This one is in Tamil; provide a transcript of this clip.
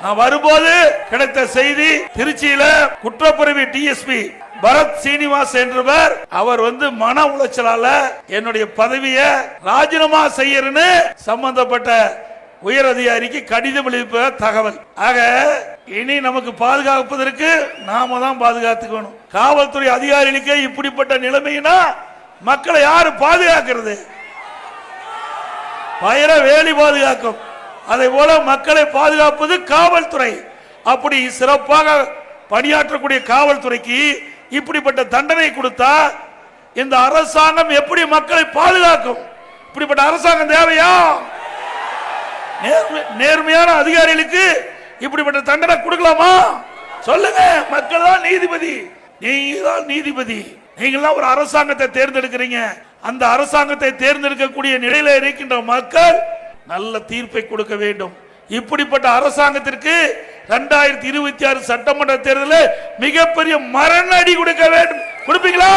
நான் வரும்போது கிடைத்த செய்தி, திருச்சியில குற்றப்பிரிவு டிஎஸ்பி பரத் சீனிவாஸ் என்றவர் அவர் மன உளைச்சலால என்னுடைய பதவியை ராஜினாமா செய்யறன்னு சம்பந்தப்பட்ட உயர் அதிகாரிக்கு கடிதம் எழுதிய தகவல். ஆக இனி நமக்கு பாதுகாப்பதற்கு நாம தான் பாதுகாத்துக்கணும். காவல்துறை அதிகாரிகளுக்கு இப்படிப்பட்ட நிலைமைனா மக்களை யாரு பாதுகாக்கிறது? பயிர வேலி பாதுகாக்கும். அதை போல மக்களை பாதுகாப்பது காவல்துறை. அப்படி சிறப்பாக பணியாற்றக்கூடிய காவல்துறைக்கு இப்படிப்பட்ட தண்டனை கொடுத்தா இந்த அரசாங்கம் எப்படி மக்களை பாதுகாக்கும்? இப்படிப்பட்ட அரசாங்கம் தேவையா? நேர்மையான அதிகாரிகளுக்கு இப்படிப்பட்ட தண்டனை கொடுக்கலாமா? சொல்லுங்க. மக்கள் தான் நீதிபதி, நீங்க தான் நீதிபதி. நீங்களாம் ஒரு அரசாங்கத்தை தேர்ந்தெடுக்கிறீங்க. அந்த அரசாங்கத்தை தேர்ந்தெடுக்கக்கூடிய நிலையில இருக்கின்ற மக்கள் நல்ல தீர்ப்பை கொடுக்க வேண்டும். இப்படிப்பட்ட அரசாங்கத்திற்கு 2026 சட்டமன்ற தேர்தலில் மிகப்பெரிய மரண அடி கொடுக்க வேண்டும். கொடுப்பீங்களா?